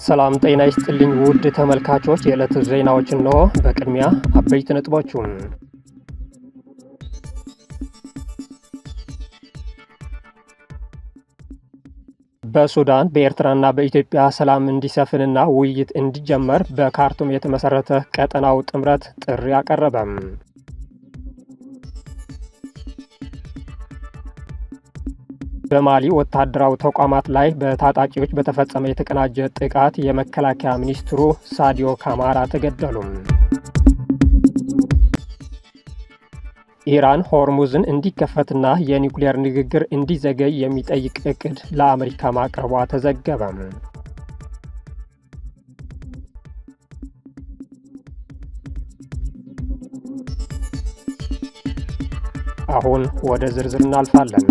ሰላም ጤና ይስጥልኝ ውድ ተመልካቾች፣ የዕለቱ ዜናዎችን ነው። በቅድሚያ አበይት ነጥቦቹን። በሱዳን በኤርትራና በኢትዮጵያ ሰላም እንዲሰፍንና ውይይት እንዲጀመር በካርቱም የተመሰረተ ቀጠናው ጥምረት ጥሪ አቀረበ። በማሊ ወታደራዊ ተቋማት ላይ በታጣቂዎች በተፈጸመ የተቀናጀ ጥቃት የመከላከያ ሚኒስትሩ ሳዲዮ ካማራ ተገደሉ። ኢራን ሆርሙዝን እንዲከፈትና የኒውክሌር ንግግር እንዲዘገይ የሚጠይቅ እቅድ ለአሜሪካ ማቅረቧ ተዘገበ። አሁን ወደ ዝርዝር እናልፋለን።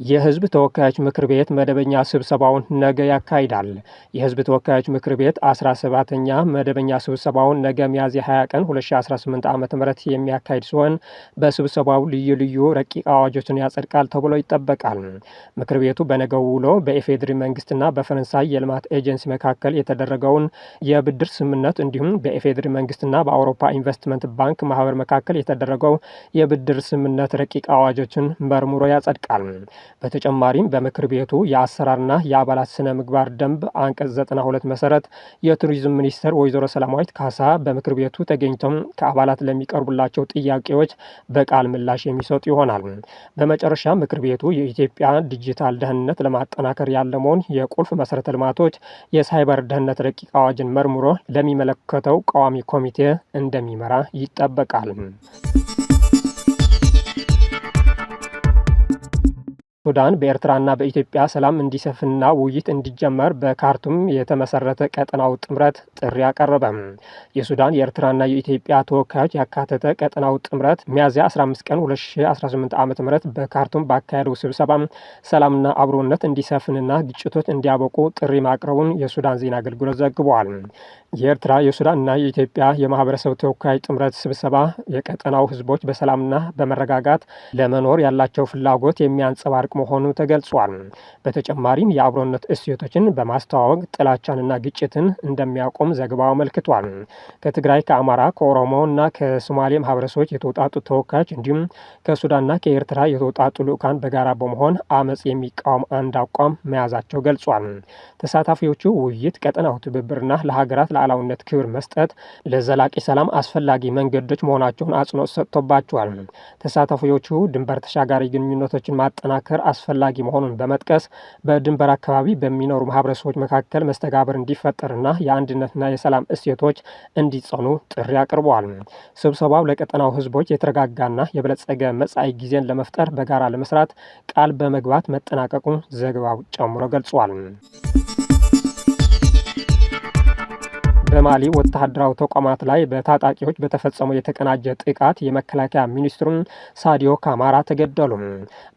የህዝብ ተወካዮች ምክር ቤት መደበኛ ስብሰባውን ነገ ያካሂዳል። የህዝብ ተወካዮች ምክር ቤት 17ኛ መደበኛ ስብሰባውን ነገ ሚያዝያ 20 ቀን 2018 ዓ.ም የሚያካሂድ ሲሆን በስብሰባው ልዩ ልዩ ረቂቅ አዋጆችን ያጸድቃል ተብሎ ይጠበቃል። ምክር ቤቱ በነገው ውሎ በኢፌዴሪ መንግስትና በፈረንሳይ የልማት ኤጀንሲ መካከል የተደረገውን የብድር ስምምነት እንዲሁም በኢፌዴሪ መንግስትና በአውሮፓ ኢንቨስትመንት ባንክ ማህበር መካከል የተደረገው የብድር ስምምነት ረቂቅ አዋጆችን መርምሮ ያጸድቃል። በተጨማሪም በምክር ቤቱ የአሰራርና የአባላት ስነ ምግባር ደንብ አንቀጽ 92 መሰረት የቱሪዝም ሚኒስትር ወይዘሮ ሰላማዊት ካሳ በምክር ቤቱ ተገኝተው ከአባላት ለሚቀርቡላቸው ጥያቄዎች በቃል ምላሽ የሚሰጡ ይሆናል። በመጨረሻ ምክር ቤቱ የኢትዮጵያ ዲጂታል ደህንነት ለማጠናከር ያለመውን የቁልፍ መሰረተ ልማቶች የሳይበር ደህንነት ረቂቅ አዋጅን መርምሮ ለሚመለከተው ቋሚ ኮሚቴ እንደሚመራ ይጠበቃል። ሱዳን በኤርትራና በኢትዮጵያ ሰላም እንዲሰፍንና ውይይት እንዲጀመር በካርቱም የተመሰረተ ቀጠናው ጥምረት ጥሪ አቀረበ። የሱዳን የኤርትራና የኢትዮጵያ ተወካዮች ያካተተ ቀጠናው ጥምረት ሚያዝያ 15 ቀን 2018 ዓ.ም በካርቱም ባካሄደው ስብሰባ ሰላምና አብሮነት እንዲሰፍንና ግጭቶች እንዲያበቁ ጥሪ ማቅረቡን የሱዳን ዜና አገልግሎት ዘግቧል። የኤርትራ የሱዳንና የኢትዮጵያ የማህበረሰብ ተወካዮች ጥምረት ስብሰባ የቀጠናው ህዝቦች በሰላምና በመረጋጋት ለመኖር ያላቸው ፍላጎት የሚያንጸባርቅ መሆኑ ተገልጿል። በተጨማሪም የአብሮነት እሴቶችን በማስተዋወቅ ጥላቻንና ግጭትን እንደሚያቆም ዘገባው አመልክቷል። ከትግራይ፣ ከአማራ፣ ከኦሮሞ እና ከሶማሌ ማህበረሰቦች የተውጣጡ ተወካዮች እንዲሁም ከሱዳንና ከኤርትራ የተውጣጡ ልዑካን በጋራ በመሆን አመጽ የሚቃወም አንድ አቋም መያዛቸው ገልጿል። ተሳታፊዎቹ ውይይት ቀጠናው ትብብርና ለሀገራት ሉዓላዊነት ክብር መስጠት ለዘላቂ ሰላም አስፈላጊ መንገዶች መሆናቸውን አጽንኦት ሰጥቶባቸዋል። ተሳታፊዎቹ ድንበር ተሻጋሪ ግንኙነቶችን ማጠናከር አስፈላጊ መሆኑን በመጥቀስ በድንበር አካባቢ በሚኖሩ ማህበረሰቦች መካከል መስተጋብር እንዲፈጠርና የአንድነትና የሰላም እሴቶች እንዲጸኑ ጥሪ አቅርበዋል። ስብሰባው ለቀጠናው ህዝቦች የተረጋጋና የበለጸገ መጻኢ ጊዜን ለመፍጠር በጋራ ለመስራት ቃል በመግባት መጠናቀቁን ዘገባው ጨምሮ ገልጿል። በማሊ ወታደራዊ ተቋማት ላይ በታጣቂዎች በተፈጸመው የተቀናጀ ጥቃት የመከላከያ ሚኒስትሩን ሳዲዮ ካማራ ተገደሉ።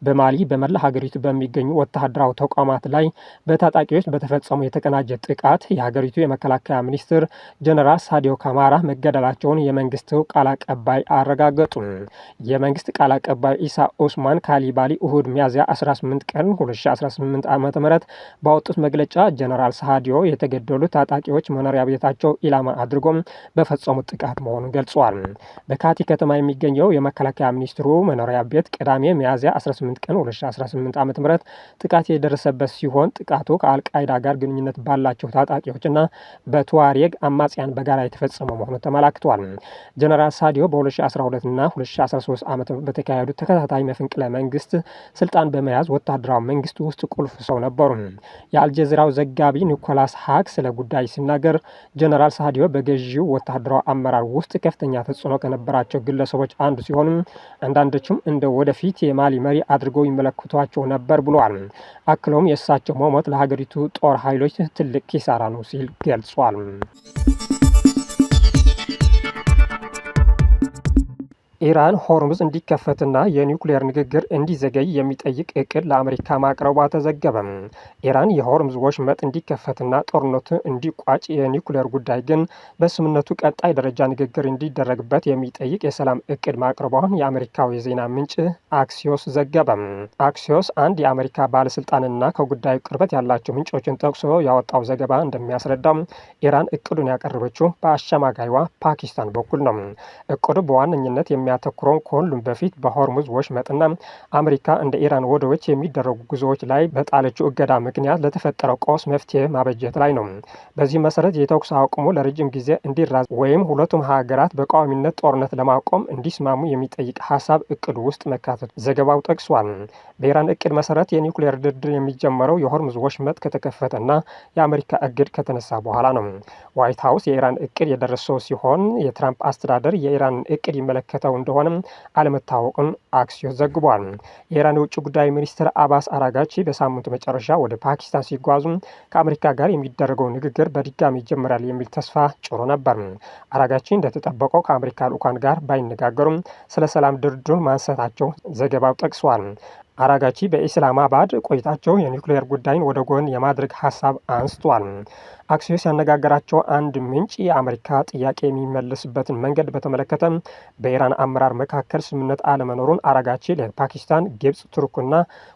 በማሊ በመላ ሀገሪቱ በሚገኙ ወታደራዊ ተቋማት ላይ በታጣቂዎች በተፈጸመው የተቀናጀ ጥቃት የሀገሪቱ የመከላከያ ሚኒስትር ጀነራል ሳዲዮ ካማራ መገደላቸውን የመንግስቱ ቃል አቀባይ አረጋገጡ። የመንግስት ቃል አቀባይ ኢሳ ኡስማን ካሊባሊ እሁድ ሚያዝያ 18 ቀን 2018 ዓ.ም ባወጡት መግለጫ ጀነራል ሳዲዮ የተገደሉት ታጣቂዎች መኖሪያ ቤታቸው ኢላማ አድርጎም በፈጸሙት ጥቃት መሆኑን ገልጿል። በካቲ ከተማ የሚገኘው የመከላከያ ሚኒስትሩ መኖሪያ ቤት ቅዳሜ ሚያዝያ 18 ቀን 2018 ዓ.ም ጥቃት የደረሰበት ሲሆን ጥቃቱ ከአልቃይዳ ጋር ግንኙነት ባላቸው ታጣቂዎችና በቱዋሬግ አማጽያን በጋራ የተፈጸመ መሆኑ ተመላክቷል። ጀነራል ሳዲዮ በ2012 እና 2013 ዓመት በተካሄዱት ተከታታይ መፈንቅለ መንግስት ስልጣን በመያዝ ወታደራዊ መንግስት ውስጥ ቁልፍ ሰው ነበሩ። የአልጀዚራው ዘጋቢ ኒኮላስ ሃክ ስለ ጉዳይ ሲናገር ጀነራል ሳዲዮ በገዢው ወታደራዊ አመራር ውስጥ ከፍተኛ ተጽዕኖ ከነበራቸው ግለሰቦች አንዱ ሲሆኑ አንዳንዶቹም እንደ ወደፊት የማሊ መሪ አድርገው ይመለከቷቸው ነበር ብሏል። አክሎም የእሳቸው መሞት ለሀገሪቱ ጦር ኃይሎች ትልቅ ኪሳራ ነው ሲል ገልጿል። ኢራን ሆርሙዝ እንዲከፈትና የኒውክሌር ንግግር እንዲዘገይ የሚጠይቅ እቅድ ለአሜሪካ ማቅረቧ ተዘገበ። ኢራን የሆርሙዝ ወሽመጥ እንዲከፈትና ጦርነቱ እንዲቋጭ፣ የኒውክሌር ጉዳይ ግን በስምምነቱ ቀጣይ ደረጃ ንግግር እንዲደረግበት የሚጠይቅ የሰላም እቅድ ማቅረቧን የአሜሪካው የዜና ምንጭ አክሲዮስ ዘገበ። አክሲዮስ አንድ የአሜሪካ ባለስልጣንና ከጉዳዩ ቅርበት ያላቸው ምንጮችን ጠቅሶ ያወጣው ዘገባ እንደሚያስረዳው ኢራን እቅዱን ያቀረበችው በአሸማጋይዋ ፓኪስታን በኩል ነው። እቅዱ በዋነኝነት የሚያተኩረው ከሁሉም በፊት በሆርሙዝ ወሽመጥና አሜሪካ እንደ ኢራን ወደቦች የሚደረጉ ጉዞዎች ላይ በጣለችው እገዳ ምክንያት ለተፈጠረው ቀውስ መፍትሄ ማበጀት ላይ ነው። በዚህ መሰረት የተኩስ አቁሙ ለረጅም ጊዜ እንዲራዘም ወይም ሁለቱም ሀገራት በቋሚነት ጦርነት ለማቆም እንዲስማሙ የሚጠይቅ ሀሳብ እቅዱ ውስጥ መካተቱ ዘገባው ጠቅሷል። በኢራን እቅድ መሰረት የኒውክሌር ድርድር የሚጀመረው የሆርሙዝ ወሽመጥ ከተከፈተና የአሜሪካ እግድ ከተነሳ በኋላ ነው። ዋይት ሀውስ የኢራን እቅድ የደረሰው ሲሆን የትራምፕ አስተዳደር የኢራን እቅድ ይመለከተው እንደሆነም አለመታወቁን አክሲዮስ ዘግቧል። የኢራን የውጭ ጉዳይ ሚኒስትር አባስ አራጋቺ በሳምንቱ መጨረሻ ወደ ፓኪስታን ሲጓዙ ከአሜሪካ ጋር የሚደረገው ንግግር በድጋሚ ይጀምራል የሚል ተስፋ ጭሮ ነበር። አራጋቺ እንደተጠበቀው ከአሜሪካ ልዑካን ጋር ባይነጋገሩም ስለ ሰላም ድርድሩን ማንሳታቸው ዘገባው ጠቅሷል። አራጋቺ በኢስላማባድ ቆይታቸው የኒውክሌር ጉዳይን ወደ ጎን የማድረግ ሀሳብ አንስቷል። አክሲዮስ ያነጋገራቸው አንድ ምንጭ የአሜሪካ ጥያቄ የሚመለስበትን መንገድ በተመለከተ በኢራን አመራር መካከል ስምምነት አለመኖሩን አራጋቺ ለፓኪስታን፣ ግብጽ፣ ቱርክና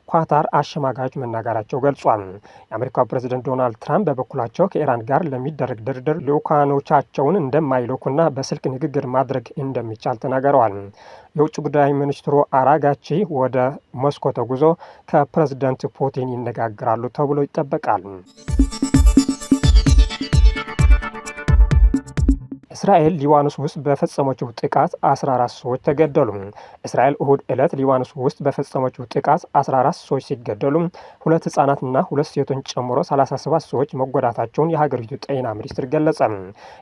ኳታር አሸማጋዮች መናገራቸው ገልጿል። የአሜሪካው ፕሬዝደንት ዶናልድ ትራምፕ በበኩላቸው ከኢራን ጋር ለሚደረግ ድርድር ልዑካኖቻቸውን እንደማይልኩና በስልክ ንግግር ማድረግ እንደሚቻል ተናግረዋል። የውጭ ጉዳይ ሚኒስትሩ አራጋቺ ወደ ሞስኮ ተጉዞ ከፕሬዝደንት ፑቲን ይነጋገራሉ ተብሎ ይጠበቃል። እስራኤል ሊባኖስ ውስጥ በፈጸመችው ጥቃት 14 ሰዎች ተገደሉ። እስራኤል እሁድ ዕለት ሊባኖስ ውስጥ በፈጸመችው ጥቃት 14 ሰዎች ሲገደሉ 2 ህጻናትና 2 ሴቶችን ጨምሮ 37 ሰዎች መጎዳታቸውን የሀገሪቱ ጤና ሚኒስቴር ገለጸ።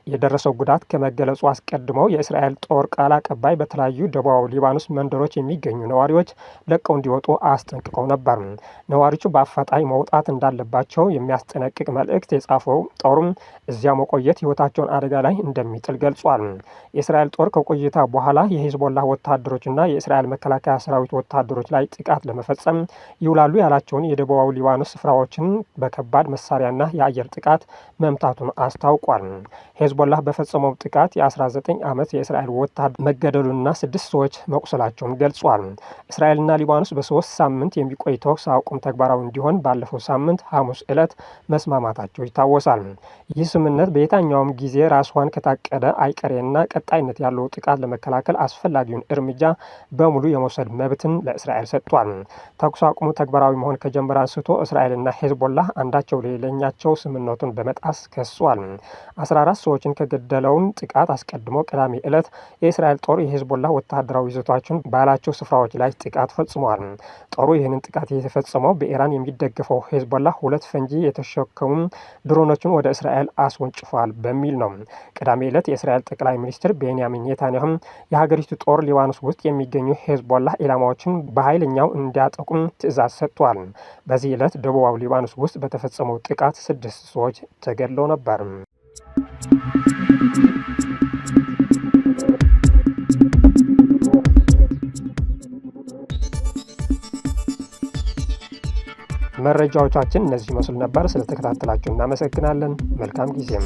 የደረሰው ጉዳት ከመገለጹ አስቀድመው የእስራኤል ጦር ቃል አቀባይ በተለያዩ ደቡባዊ ሊባኖስ መንደሮች የሚገኙ ነዋሪዎች ለቀው እንዲወጡ አስጠንቅቀው ነበር። ነዋሪዎቹ በአፋጣኝ መውጣት እንዳለባቸው የሚያስጠነቅቅ መልእክት የጻፈው ጦሩም እዚያ መቆየት ህይወታቸውን አደጋ ላይ እንደሚጥል ገልጿል። የእስራኤል ጦር ከቆይታ በኋላ የሂዝቦላህ ወታደሮችና የእስራኤል መከላከያ ሰራዊት ወታደሮች ላይ ጥቃት ለመፈጸም ይውላሉ ያላቸውን የደቡባዊ ሊባኖስ ስፍራዎችን በከባድ መሳሪያና የአየር ጥቃት መምታቱን አስታውቋል። ሂዝቦላህ በፈጸመው ጥቃት የ19 ዓመት የእስራኤል ወታደር መገደሉና 6 ሰዎች መቁሰላቸውን ገልጿል። እስራኤልና ሊባኖስ በ3 ሳምንት የሚቆይ ተኩስ አቁም ተግባራዊ እንዲሆን ባለፈው ሳምንት ሐሙስ ዕለት መስማማታቸው ይታወሳል። ይህ ስምምነት በየትኛውም ጊዜ ራሷን ከታቀደ አይቀሬና ቀጣይነት ያለው ጥቃት ለመከላከል አስፈላጊውን እርምጃ በሙሉ የመውሰድ መብትን ለእስራኤል ሰጥቷል። ተኩስ አቁሙ ተግባራዊ መሆን ከጀመረ አንስቶ እስራኤልና ሂዝቦላህ አንዳቸው ሌላኛቸው ስምምነቱን በመጣስ ከሷል። 14 ሰዎችን ከገደለውን ጥቃት አስቀድሞ ቅዳሜ ዕለት የእስራኤል ጦር የሂዝቦላህ ወታደራዊ ይዞታዎችን ባላቸው ስፍራዎች ላይ ጥቃት ፈጽሟል። ጦሩ ይህንን ጥቃት የተፈጸመው በኢራን የሚደገፈው ሂዝቦላህ 2 ፈንጂ የተሸከሙ ድሮኖችን ወደ እስራኤል አስወንጭፏል በሚል ነው። ቅዳሜ ዕለት የእስራኤል ጠቅላይ ሚኒስትር ቤንያሚን ኔታንያሁም የሀገሪቱ ጦር ሊባኖስ ውስጥ የሚገኙ ሂዝቦላህ ኢላማዎችን በኃይለኛው እንዲያጠቁም ትዕዛዝ ሰጥቷል። በዚህ ዕለት ደቡባዊ ሊባኖስ ውስጥ በተፈጸመው ጥቃት 6 ሰዎች ተገድለው ነበር። መረጃዎቻችን እነዚህ መስሉ ነበር። ስለተከታተላችሁ እናመሰግናለን። መልካም ጊዜም